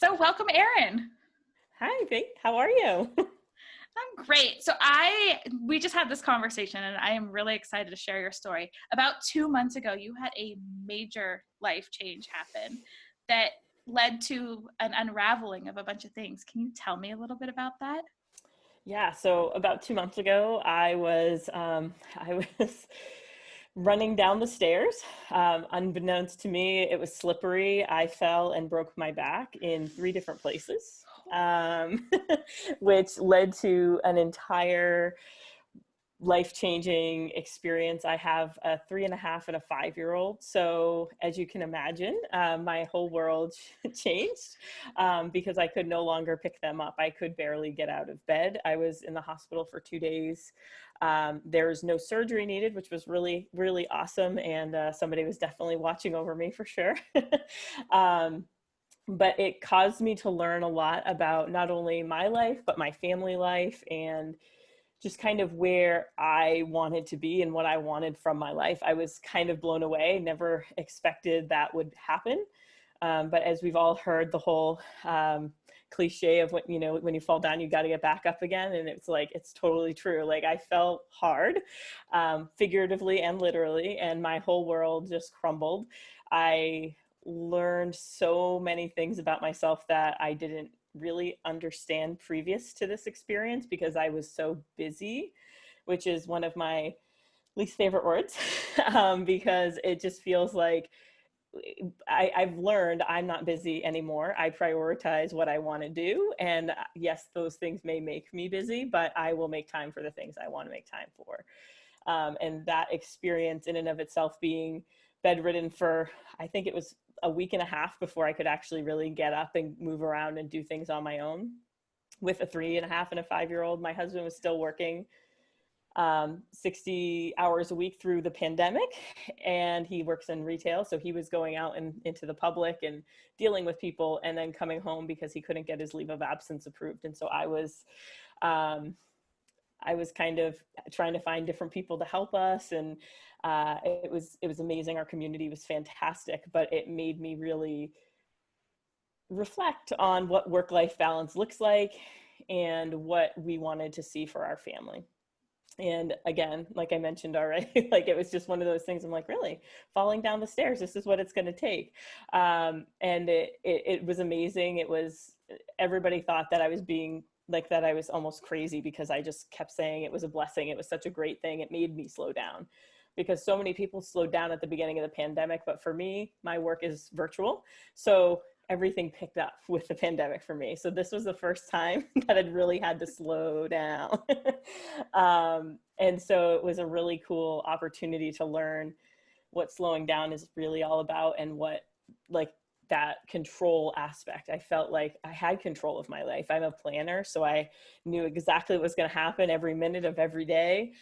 So welcome, Erin. Hi, Vic. How are you? I'm great. So we just had this conversation and I am really excited to share your story. About 2 months ago, you had a major life change happen that led to an unraveling of a bunch of things. Can you tell me a little bit about that? Yeah, so about 2 months ago, I was running down the stairs. Unbeknownst to me, it was slippery. I fell and broke my back in three different places, um, which led to an entire life-changing experience. I have a 3.5 and a 5-year-old. So as you can imagine, my whole world changed because I could no longer pick them up. I could barely get out of bed. I was in the hospital for 2 days. There was no surgery needed, which was really, really awesome. And somebody was definitely watching over me for sure. um, but it caused me to learn a lot about not only my life, but my family life, and just kind of where I wanted to be and what I wanted from my life. I was kind of blown away, never expected that would happen. But as we've all heard, the whole cliche of when you fall down, you got to get back up again. And it's like, it's totally true. Like I fell hard, figuratively and literally, and my whole world just crumbled. I learned so many things about myself that I didn't really understand previous to this experience because I was so busy, which is one of my least favorite words, because it just feels like I've learned I'm not busy anymore. I prioritize what I want to do. And yes, those things may make me busy, but I will make time for the things I want to make time for. And that experience in and of itself, being bedridden for, I think it was a week and a half before I could actually really get up and move around and do things on my own with a 3.5 and a 5-year-old. My husband was still working 60 hours a week through the pandemic, and he works in retail. So he was going out and into the public and dealing with people and then coming home because he couldn't get his leave of absence approved. And so I was kind of trying to find different people to help us, and it was amazing. Our community was fantastic, but it made me really reflect on what work-life balance looks like and what we wanted to see for our family. And again, like I mentioned already, like it was just one of those things. I'm like, really, falling down the stairs, this is what it's going to take. And it was amazing. It was, everybody thought that I was being like, that I was almost crazy because I just kept saying it was a blessing. It was such a great thing. It made me slow down because so many people slowed down at the beginning of the pandemic. But for me, my work is virtual. So everything picked up with the pandemic for me. So this was the first time that I'd really had to slow down. And so it was a really cool opportunity to learn what slowing down is really all about, and what, like, that control aspect. I felt like I had control of my life. I'm a planner, so I knew exactly what was going to happen every minute of every day.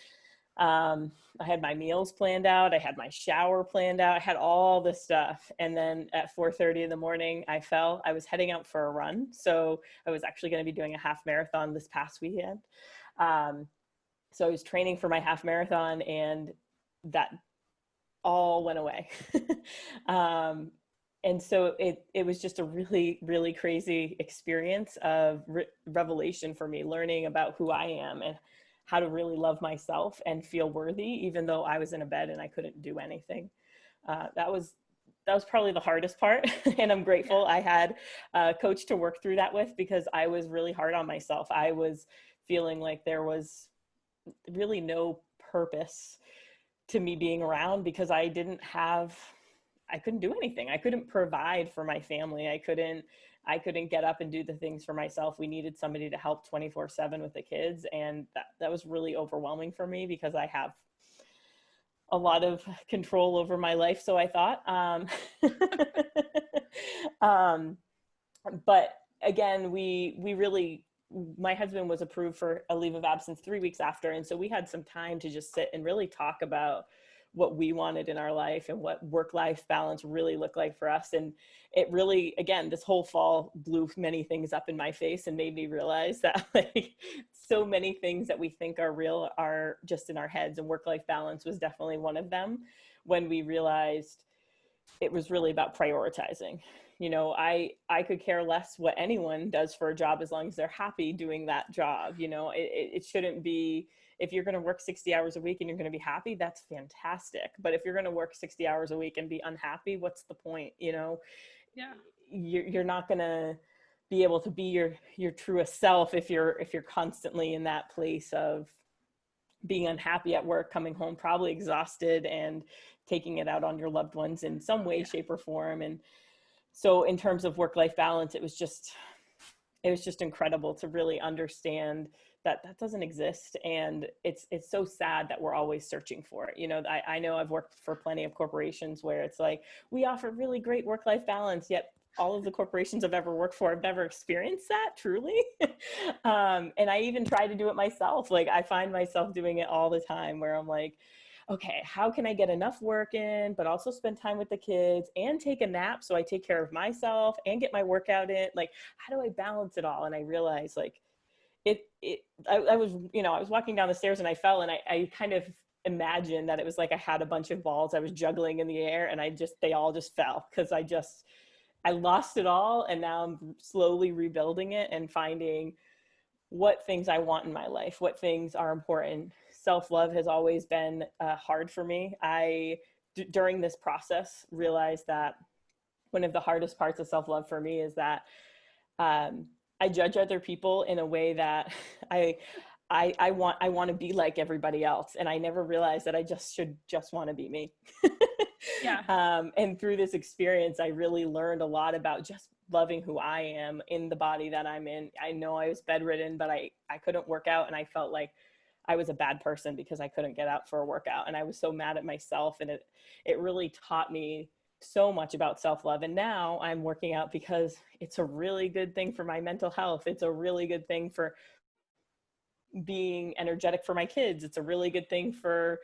I had my meals planned out. I had my shower planned out. I had all this stuff. And then at 4:30 in the morning, I fell. I was heading out for a run. So I was actually going to be doing a half marathon this past weekend. So I was training for my half marathon, and that all went away. And so it was just a really, really crazy experience of revelation for me, learning about who I am and how to really love myself and feel worthy, even though I was in a bed and I couldn't do anything. That was probably the hardest part. And I'm grateful I had a coach to work through that with, because I was really hard on myself. I was feeling like there was really no purpose to me being around, because I couldn't do anything. I couldn't provide for my family. I couldn't get up and do the things for myself. We needed somebody to help 24/7 with the kids. And that was really overwhelming for me, because I have a lot of control over my life. So I thought, but again, my husband was approved for a leave of absence 3 weeks after. And so we had some time to just sit and really talk about what we wanted in our life and what work-life balance really looked like for us. And it really, again, this whole fall blew many things up in my face and made me realize that, like, so many things that we think are real are just in our heads, and work-life balance was definitely one of them, when we realized it was really about prioritizing. you know, I could care less what anyone does for a job as long as they're happy doing that job. You know, it shouldn't be, if you're going to work 60 hours a week and you're going to be happy, that's fantastic. But if you're going to work 60 hours a week and be unhappy, what's the point? You know, Yeah. You're not going to be able to be your truest self if you're constantly in that place of being unhappy at work, coming home probably exhausted and taking it out on your loved ones in some way, shape, or form. And so in terms of work-life balance, it was just incredible to really understand that that doesn't exist. And it's so sad that we're always searching for it. You know, I know I've worked for plenty of corporations where it's like, we offer really great work-life balance, yet all of the corporations I've ever worked for, I've never experienced that truly. And I even try to do it myself. Like, I find myself doing it all the time where I'm like, okay, how can I get enough work in, but also spend time with the kids and take a nap so I take care of myself and get my workout in? Like, how do I balance it all? And I realized, like, I was, you know, I was walking down the stairs and I fell, and I kind of imagined that it was like I had a bunch of balls I was juggling in the air, and they all just fell because I lost it all. And now I'm slowly rebuilding it and finding what things I want in my life, what things are important. Self-love has always been hard for me. During this process, realized that one of the hardest parts of self-love for me is that I judge other people in a way that I want to be like everybody else. And I never realized that I should want to be me. Yeah. And through this experience, I really learned a lot about just loving who I am in the body that I'm in. I know I was bedridden, but I couldn't work out, and I felt like I was a bad person because I couldn't get out for a workout. And I was so mad at myself. And it really taught me so much about self-love. And now I'm working out because it's a really good thing for my mental health. It's a really good thing for being energetic for my kids. It's a really good thing for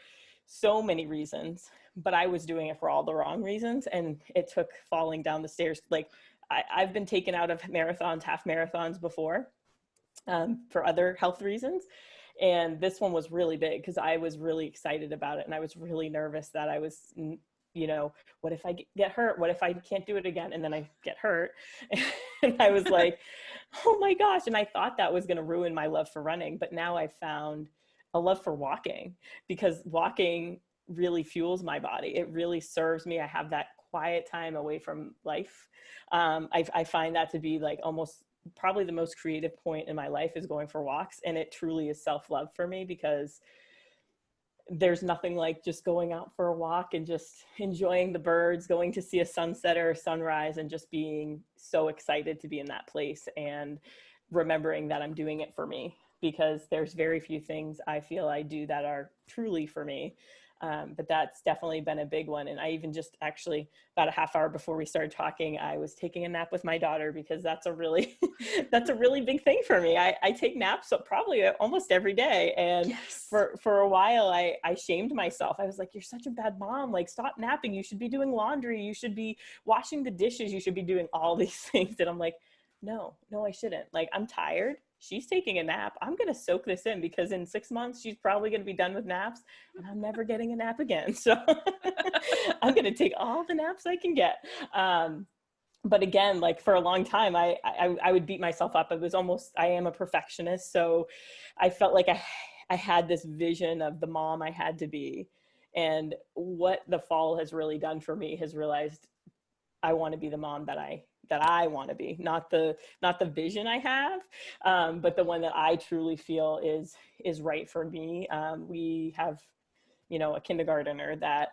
so many reasons, but I was doing it for all the wrong reasons. And it took falling down the stairs. Like, I've been taken out of marathons, half marathons before, for other health reasons. And this one was really big because I was really excited about it. And I was really nervous that I was, you know, what if I get hurt? What if I can't do it again? And then I get hurt. And I was like, oh my gosh. And I thought that was going to ruin my love for running. But now I found a love for walking, because walking really fuels my body. It really serves me. I have that quiet time away from life. I find that to be like almost probably the most creative point in my life is going for walks. And it truly is self-love for me, because there's nothing like just going out for a walk and just enjoying the birds, going to see a sunset or a sunrise, and just being so excited to be in that place, and remembering that I'm doing it for me, because there's very few things I feel I do that are truly for me. But that's definitely been a big one. And I even just actually, about a half hour before we started talking, I was taking a nap with my daughter, because that's a really, that's a really big thing for me. I take naps probably almost every day. And Yes. for a while, I shamed myself. I was like, you're such a bad mom. Like, stop napping. You should be doing laundry. You should be washing the dishes. You should be doing all these things. And I'm like, no, I shouldn't. Like, I'm tired. She's taking a nap. I'm going to soak this in, because in 6 months, she's probably going to be done with naps, and I'm never getting a nap again. So I'm going to take all the naps I can get. But again, like, for a long time, I would beat myself up. I am a perfectionist. So I felt like I had this vision of the mom I had to be. And what the fall has really done for me has realized I want to be the mom that I want to be, not the vision I have, but the one that I truly feel is right for me. We have, you know, a kindergartner that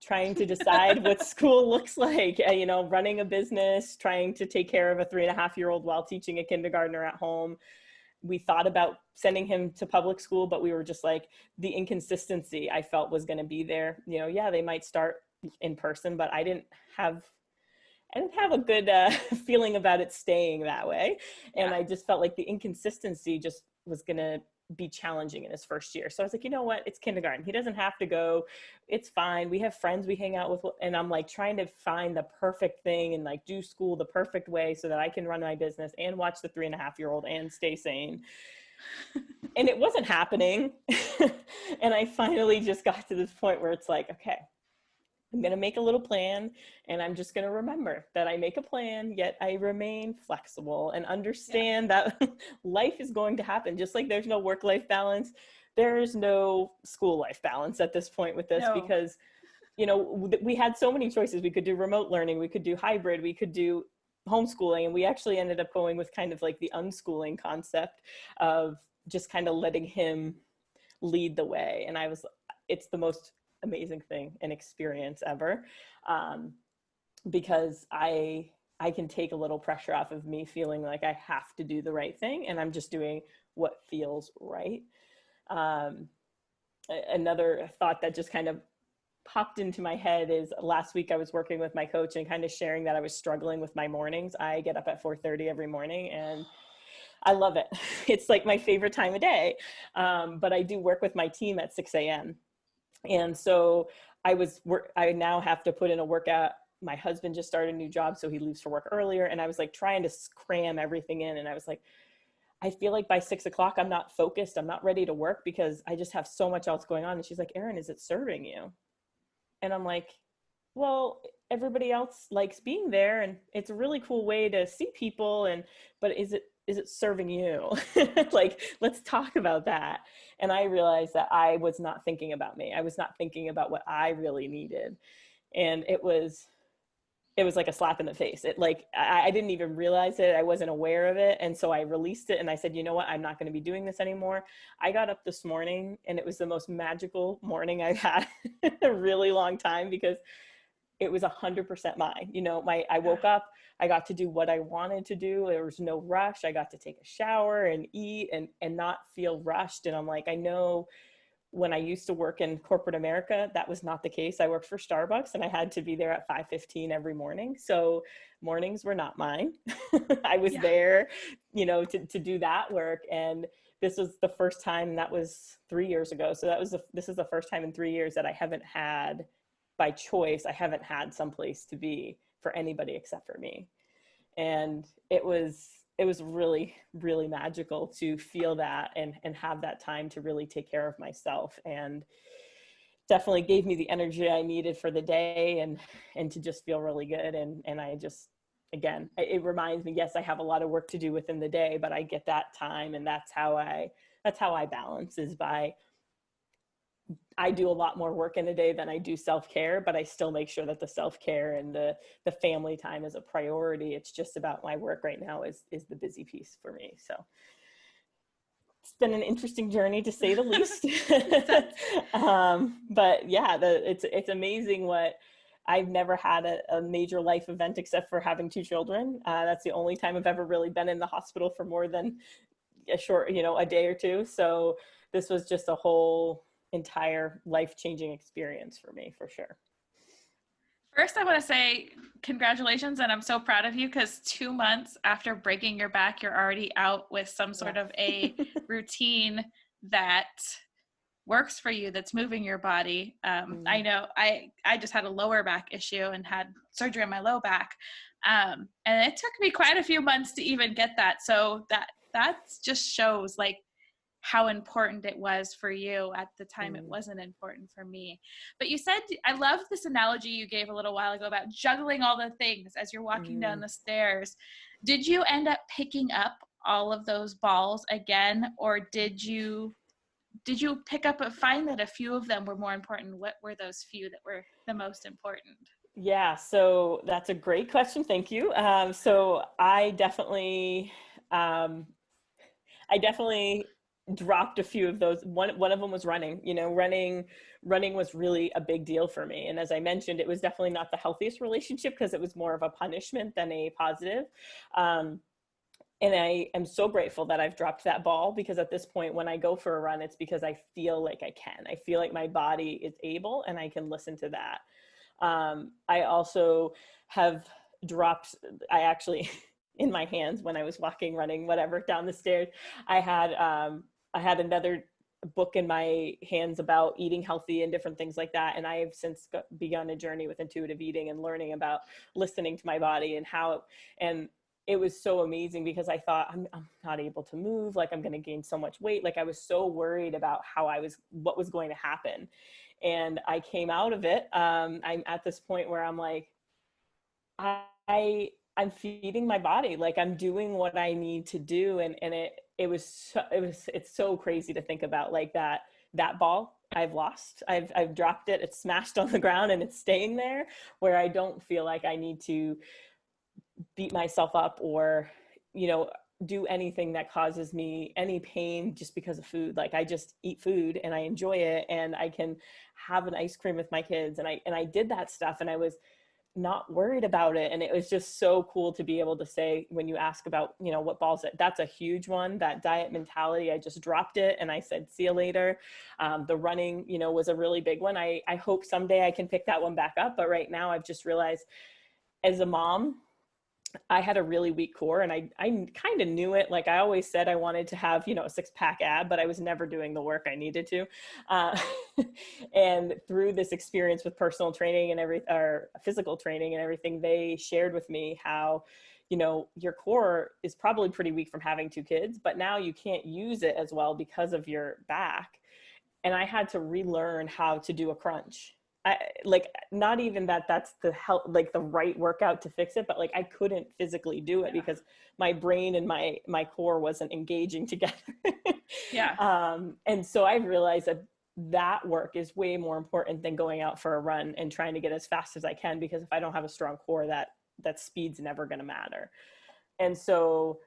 trying to decide what school looks like, you know, running a business, trying to take care of a 3.5-year-old while teaching a kindergartner at home. We thought about sending him to public school, but we were just like, the inconsistency I felt was going to be there. You know, yeah, they might start in person, but I didn't have a good feeling about it staying that way. And I just felt like the inconsistency just was going to be challenging in his first year. So I was like, you know what? It's kindergarten. He doesn't have to go. It's fine. We have friends we hang out with. And I'm like trying to find the perfect thing and like do school the perfect way so that I can run my business and watch the 3.5-year-old and stay sane. And it wasn't happening. And I finally just got to this point where it's like, okay, I'm going to make a little plan, and I'm just going to remember that I make a plan, yet I remain flexible and understand that life is going to happen. Just like there's no work-life balance, there's no school-life balance at this point with this, because, you know, we had so many choices. We could do remote learning, we could do hybrid, we could do homeschooling, and we actually ended up going with kind of like the unschooling concept of just kind of letting him lead the way. And it's the most amazing thing and experience ever, because I can take a little pressure off of me feeling like I have to do the right thing, and I'm just doing what feels right. Another thought that just kind of popped into my head is last week I was working with my coach and kind of sharing that I was struggling with my mornings. I get up at 4:30 every morning, and I love it. It's like my favorite time of day. But I do work with my team at 6 a.m. And so I now have to put in a workout. My husband just started a new job, so he leaves for work earlier. And I was like trying to cram everything in. And I was like, I feel like by 6 o'clock, I'm not focused. I'm not ready to work because I just have so much else going on. And she's like, Erin, is it serving you? And I'm like, well, everybody else likes being there, and it's a really cool way to see people. But is it serving you? Like, let's talk about that. And I realized that I was not thinking about me. I was not thinking about what I really needed. And it was like a slap in the face. I didn't even realize it. I wasn't aware of it. And so I released it, and I said, you know what? I'm not going to be doing this anymore. I got up this morning, and it was the most magical morning I've had in a really long time, because it was 100% mine. You know, I woke up, I got to do what I wanted to do. There was no rush. I got to take a shower and eat and not feel rushed. And I'm like, I know when I used to work in corporate America, that was not the case. I worked for Starbucks, and I had to be there at 5:15 every morning. So mornings were not mine. I was there, you know, to do that work. And this was the first time, that was 3 years ago. So this is the first time in 3 years that I haven't had, by choice, I haven't had someplace to be for anybody except for me. And it was really, really magical to feel that and have that time to really take care of myself, and definitely gave me the energy I needed for the day, and to just feel really good. And I just, again, it reminds me, yes, I have a lot of work to do within the day, but I get that time. And that's how I balance, is by, I do a lot more work in a day than I do self-care, but I still make sure that the self-care and the family time is a priority. It's just about my work right now is the busy piece for me. So it's been an interesting journey, to say the least. But yeah, it's amazing what, I've never had a major life event except for having 2 children. That's the only time I've ever really been in the hospital for more than a day or two. So this was just a whole entire life-changing experience for me, for sure. First, I want to say congratulations, and I'm so proud of you, because 2 months after breaking your back, you're already out with some sort of a routine that works for you, that's moving your body. I know I just had a lower back issue and had surgery on my low back, and it took me quite a few months to even get that. So that just shows like how important it was for you at the time. It wasn't important for me. But you said, I love this analogy you gave a little while ago about juggling all the things as you're walking down the stairs. Did you end up picking up all of those balls again, or did you find that a few of them were more important? What were those few that were the most important? Yeah, so that's a great question. Thank you. So I definitely dropped a few of those. One of them was running. Running was really a big deal for me. And as I mentioned, it was definitely not the healthiest relationship, because it was more of a punishment than a positive. And I am so grateful that I've dropped that ball, because at this point, when I go for a run, it's because I feel like I can. I feel like my body is able, and I can listen to that. I also have dropped, I actually, in my hands when I was walking, running, whatever, down the stairs, I had another book in my hands about eating healthy and different things like that. And I have since begun a journey with intuitive eating and learning about listening to my body and how, and it was so amazing because I thought I'm not able to move. Like I'm going to gain so much weight. Like I was so worried about what was going to happen. And I came out of it. I'm at this point where I'm like, I'm feeding my body. Like I'm doing what I need to do. And it's so crazy to think about, like that ball I've lost. I've dropped it. It's smashed on the ground and it's staying there, where I don't feel like I need to beat myself up or, do anything that causes me any pain just because of food. Like I just eat food and I enjoy it, and I can have an ice cream with my kids. And I did that stuff, and I was not worried about it. And it was just so cool to be able to say, when you ask about, what balls, that's a huge one, that diet mentality. I just dropped it and I said, see you later. The running, was a really big one. I hope someday I can pick that one back up. But right now I've just realized, as a mom, I had a really weak core, and I kind of knew it. Like I always said I wanted to have, a 6-pack ab, but I was never doing the work I needed to. Uh, and through this experience with personal training and or physical training and everything, they shared with me how, your core is probably pretty weak from having 2 kids, but now you can't use it as well because of your back. And I had to relearn how to do a crunch. Like not even that's the help, like the right workout to fix it, but like I couldn't physically do it because my brain and my core wasn't engaging together. And so I've realized that work is way more important than going out for a run and trying to get as fast as I can, because if I don't have a strong core, that speed's never going to matter. And so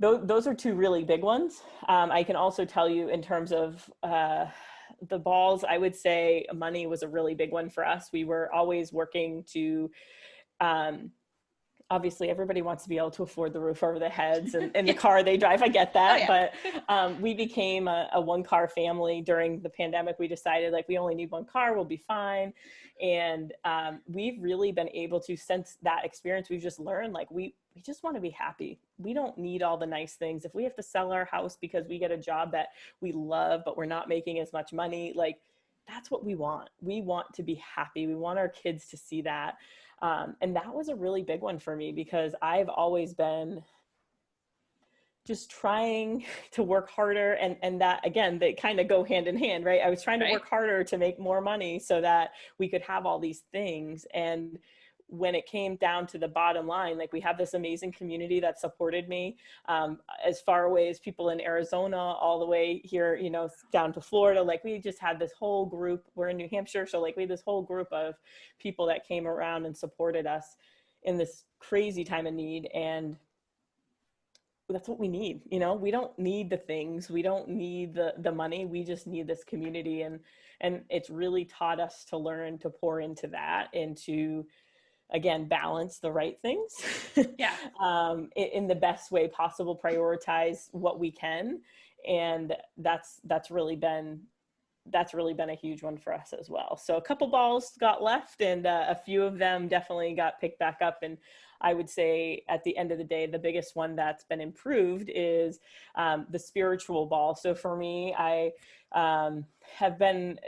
those are 2 really big ones. I can also tell you, in terms of the balls, I would say money was a really big one for us. We were always working to, obviously everybody wants to be able to afford the roof over their heads and the car they drive. I get that. But we became a 1-car family during the pandemic. We decided, like, we only need 1 car, we'll be fine. And we've really been able to, since that experience, we've just learned, like, we just want to be happy. We don't need all the nice things. If we have to sell our house because we get a job that we love, but we're not making as much money, like, that's what we want. We want to be happy. We want our kids to see that. And that was a really big one for me, because I've always been just trying to work harder. And that, again, they kind of go hand in hand, right? I was trying to work harder to make more money so that we could have all these things. And when it came down to the bottom line, like, we have this amazing community that supported me, as far away as people in Arizona, all the way here, down to Florida. Like, we just had this whole group. We're in New Hampshire. So like, we had this whole group of people that came around and supported us in this crazy time of need. And that's what we need. We don't need the things, we don't need the money, we just need this community. And it's really taught us to learn to pour into that, and to, again, balance the right things in the best way possible, prioritize what we can. And that's really been a huge one for us as well. So a couple balls got left, and a few of them definitely got picked back up. And I would say, at the end of the day, the biggest one that's been improved is the spiritual ball. So for me, I have been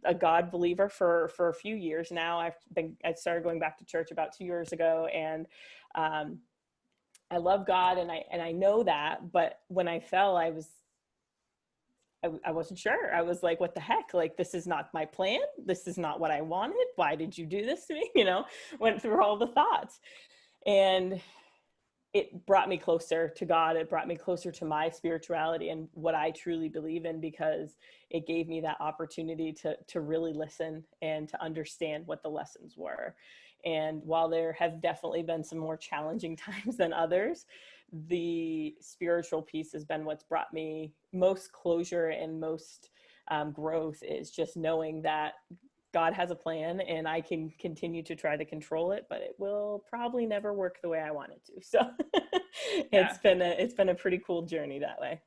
a God believer for a few years now. I started going back to church about 2 years ago, and I love God, and I know that. But when I fell, I wasn't sure. I was like, what the heck? Like, this is not my plan. This is not what I wanted. Why did you do this to me? Went through all the thoughts. And it brought me closer to God. It brought me closer to my spirituality and what I truly believe in, because it gave me that opportunity to really listen and to understand what the lessons were. And while there have definitely been some more challenging times than others, the spiritual piece has been what's brought me most closure and most growth, is just knowing that God has a plan, and I can continue to try to control it, but it will probably never work the way I want it to. So it's been a pretty cool journey that way.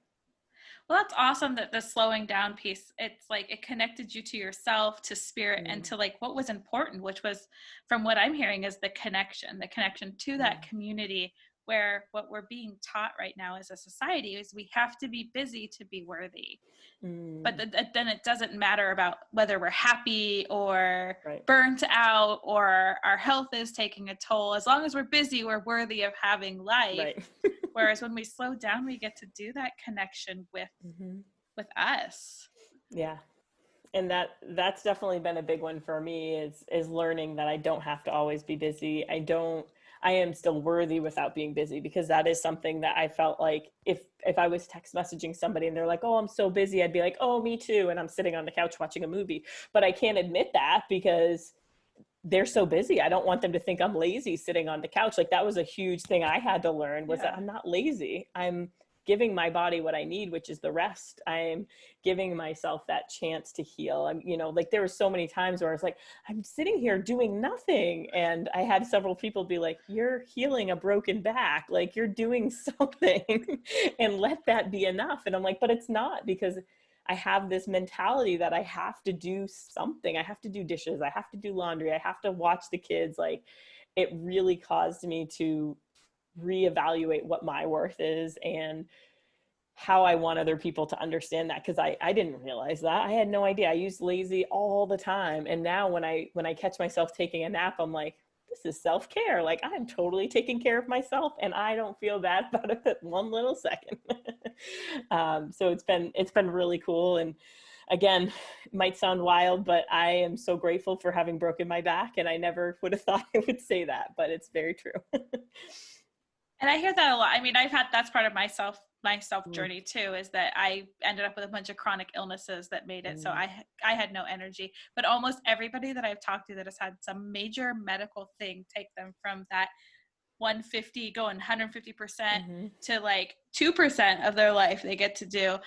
Well, that's awesome that the slowing down piece, it's like it connected you to yourself, to spirit, and to like what was important, which was, from what I'm hearing, is the connection to that community where what we're being taught right now as a society is we have to be busy to be worthy. But then it doesn't matter about whether we're happy or Right. burnt out or our health is taking a toll. As long as we're busy, we're worthy of having life. Right. Whereas when we slow down, we get to do that connection with us. Yeah. And that's definitely been a big one for me is learning that I don't have to always be busy. I am still worthy without being busy, because that is something that I felt like if I was text messaging somebody and they're like, oh, I'm so busy, I'd be like, oh, me too. And I'm sitting on the couch watching a movie, but I can't admit that because they're so busy. I don't want them to think I'm lazy sitting on the couch. Like that was a huge thing I had to learn, was that I'm not lazy. I'm giving my body what I need, which is the rest. I'm giving myself that chance to heal. I'm, like there were so many times where I was like, I'm sitting here doing nothing. And I had several people be like, you're healing a broken back. Like you're doing something and let that be enough. And I'm like, but it's not, because I have this mentality that I have to do something. I have to do dishes. I have to do laundry. I have to watch the kids. Like it really caused me to reevaluate what my worth is and how I want other people to understand that. Cause I didn't realize that. I had no idea. I used lazy all the time. And now when I catch myself taking a nap, I'm like, this is self-care. Like I'm totally taking care of myself and I don't feel bad about it one little second. So it's been really cool. And again, it might sound wild, but I am so grateful for having broken my back. And I never would have thought I would say that, but it's very true. And I hear that a lot. I mean, that's part of my self journey too, is that I ended up with a bunch of chronic illnesses that made it so I had no energy. But almost everybody that I've talked to that has had some major medical thing take them from that 150 going 150% to like 2% of their life they get to do.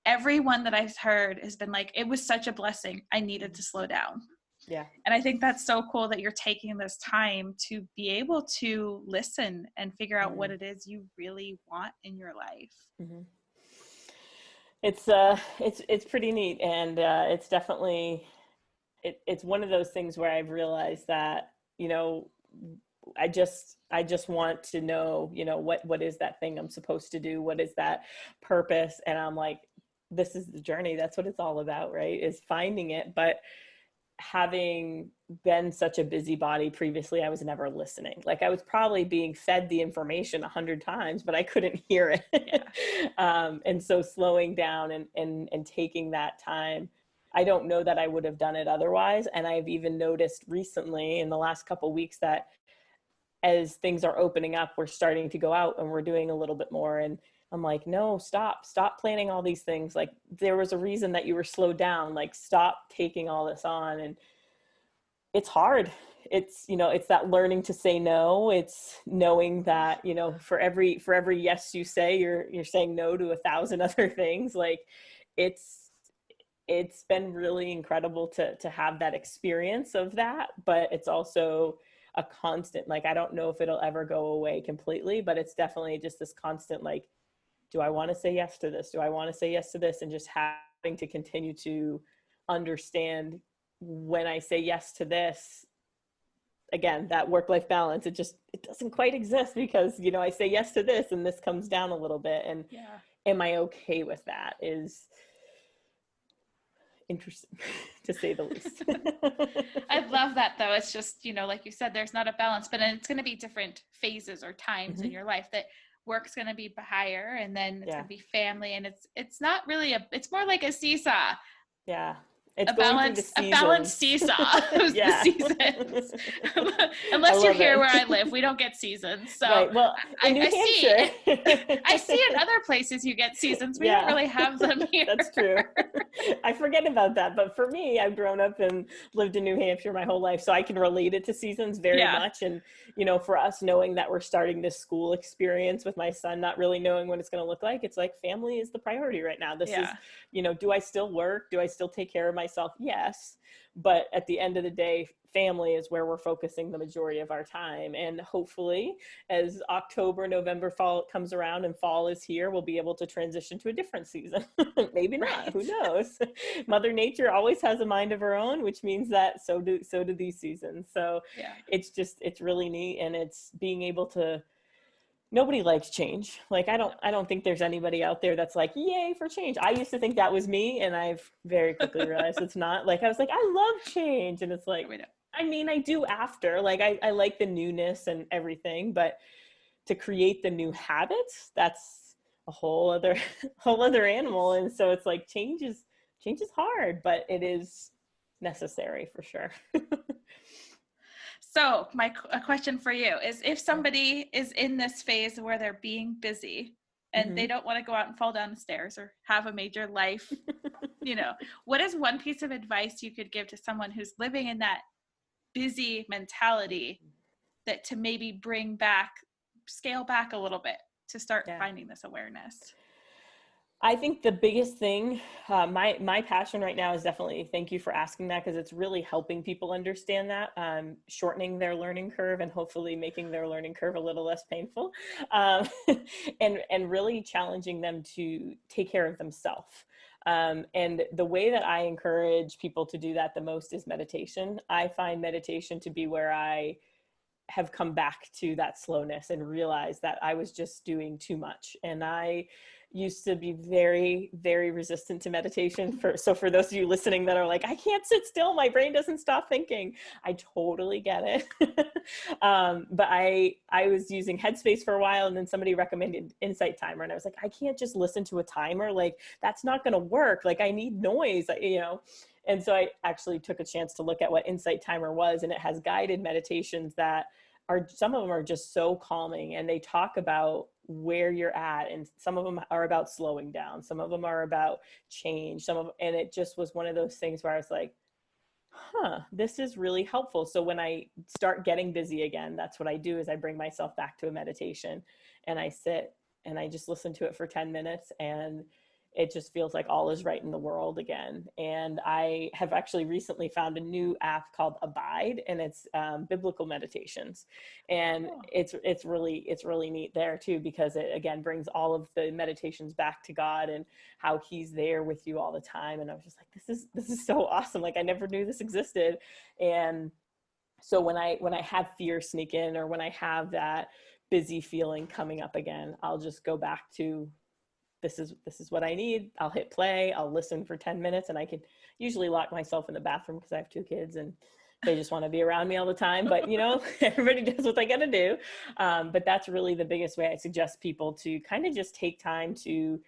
Everyone that I've heard has been like, it was such a blessing. I needed to slow down. Yeah. And I think that's so cool that you're taking this time to be able to listen and figure out what it is you really want in your life. It's pretty neat. And it's definitely, it's one of those things where I've realized that, I just want to know, what is that thing I'm supposed to do? What is that purpose? And I'm like, this is the journey. That's what it's all about, right? Is finding it. But having been such a busybody previously, I was never listening. Like I was probably being fed the information 100 times, but I couldn't hear it. And so slowing down and taking that time, I don't know that I would have done it otherwise. And I've even noticed recently in the last couple of weeks that as things are opening up, we're starting to go out and we're doing a little bit more. And I'm like, no, stop planning all these things. Like there was a reason that you were slowed down, like stop taking all this on. And it's hard. It's, it's that learning to say no. It's knowing that, for every yes you say, you're saying no to 1,000 other things. Like it's been really incredible to have that experience of that, but it's also a constant, like, I don't know if it'll ever go away completely, but it's definitely just this constant, like, do I want to say yes to this? Do I want to say yes to this? And just having to continue to understand when I say yes to this, again, that work-life balance, it doesn't quite exist because, I say yes to this and this comes down a little bit. And am I okay with that is interesting to say the least. I love that though. It's just, like you said, there's not a balance, but it's going to be different phases or times in your life that work's going to be higher and then it's going to be family. And it's not really it's more like a seesaw. Yeah. It's a balanced seesaw of the seasons. Unless you're here where I live, we don't get seasons. So right. Well, in New Hampshire. I see in other places you get seasons. We don't really have them here. That's true. I forget about that. But for me, I've grown up and lived in New Hampshire my whole life, so I can relate it to seasons very much. And, for us, knowing that we're starting this school experience with my son, not really knowing what it's going to look like, it's like family is the priority right now. This is, do I still work? Do I still take care of myself? Yes. But at the end of the day, family is where we're focusing the majority of our time. And hopefully as October, November, fall comes around and fall is here, we'll be able to transition to a different season. Maybe not, who knows? Mother Nature always has a mind of her own, which means that so do these seasons. So it's really neat. And it's being able to nobody likes change. Like, I don't think there's anybody out there that's like, yay for change. I used to think that was me, and I've very quickly realized it's not. Like, I was like, I love change. And it's like, I mean, I do after, like, I like the newness and everything, but to create the new habits, that's a whole other, whole other animal. And so it's like, change is hard, but it is necessary for sure. So a question for you is, if somebody is in this phase where they're being busy and they don't want to go out and fall down the stairs or have a major life, what is one piece of advice you could give to someone who's living in that busy mentality, that to maybe scale back a little bit to start finding this awareness? I think the biggest thing, my passion right now is definitely, thank you for asking that, because it's really helping people understand that, shortening their learning curve and hopefully making their learning curve a little less painful, and really challenging them to take care of themselves. And the way that I encourage people to do that the most is meditation. I find meditation to be where I have come back to that slowness and realized that I was just doing too much. And I used to be very, very resistant to meditation. So for those of you listening that are like, I can't sit still, my brain doesn't stop thinking, I totally get it. But I was using Headspace for a while, and then somebody recommended Insight Timer. And I was like, I can't just listen to a timer. Like, that's not going to work. Like, I need noise, And so I actually took a chance to look at what Insight Timer was, and it has guided meditations that some of them are just so calming, and they talk about where you're at, and some of them are about slowing down, some of them are about change, and it just was one of those things where I was like, this is really helpful. So when I start getting busy again, that's what I do, is I bring myself back to a meditation, and I sit and I just listen to it for 10 minutes, and it just feels like all is right in the world again. And I have actually recently found a new app called Abide, and it's biblical meditations. And it's really neat there too, because it again brings all of the meditations back to God and how he's there with you all the time. And I was just like, this is so awesome. Like, I never knew this existed. And so when I have fear sneak in, or when I have that busy feeling coming up again, I'll just go back to, this is what I need. I'll hit play. I'll listen for 10 minutes, and I can usually lock myself in the bathroom because I have 2 kids and they just want to be around me all the time. But everybody does what they got to do. But that's really the biggest way I suggest people to kind of just take time to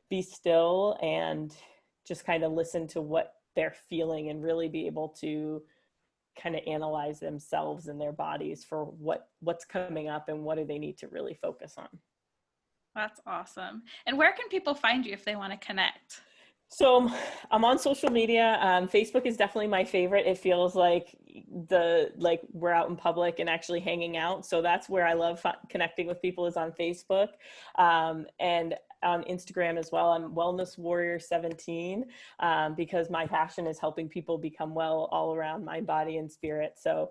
be still and just kind of listen to what they're feeling, and really be able to kind of analyze themselves and their bodies for what's coming up and what do they need to really focus on. That's awesome. And where can people find you if they want to connect? So I'm on social media. Facebook is definitely my favorite. It feels like we're out in public and actually hanging out. So that's where I love connecting with people, is on Facebook. And on Instagram as well. I'm Wellness Warrior 17, because my passion is helping people become well all around, mind, body, and spirit. So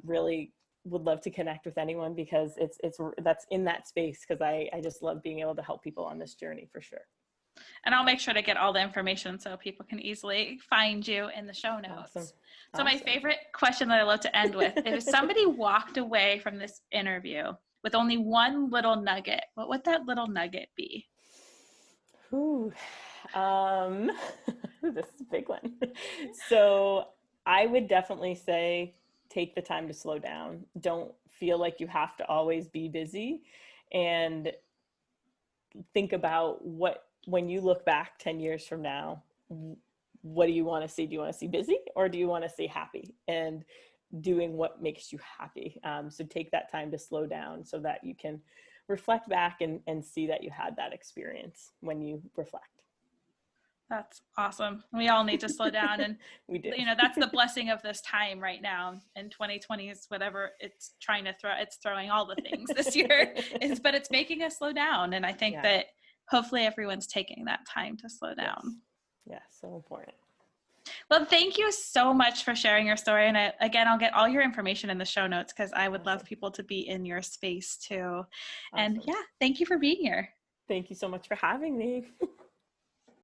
really would love to connect with anyone, because that's in that space, because I just love being able to help people on this journey for sure. And I'll make sure to get all the information so people can easily find you in the show notes. Awesome. So my favorite question that I love to end with, if somebody walked away from this interview with only one little nugget, what would that little nugget be? Ooh, this is a big one. So I would definitely say, take the time to slow down. Don't feel like you have to always be busy, and think about when you look back 10 years from now, what do you want to see? Do you want to see busy, or do you want to see happy and doing what makes you happy? So take that time to slow down so that you can reflect back and see that you had that experience when you reflect. That's awesome. We all need to slow down, and we do. That's the blessing of this time right now. And 2020 is whatever it's trying to throw. It's throwing all the things this year, but it's making us slow down. And I think that hopefully everyone's taking that time to slow down. Yes, so important. Well, thank you so much for sharing your story. And again, I'll get all your information in the show notes, because I would love people to be in your space too. And thank you for being here. Thank you so much for having me.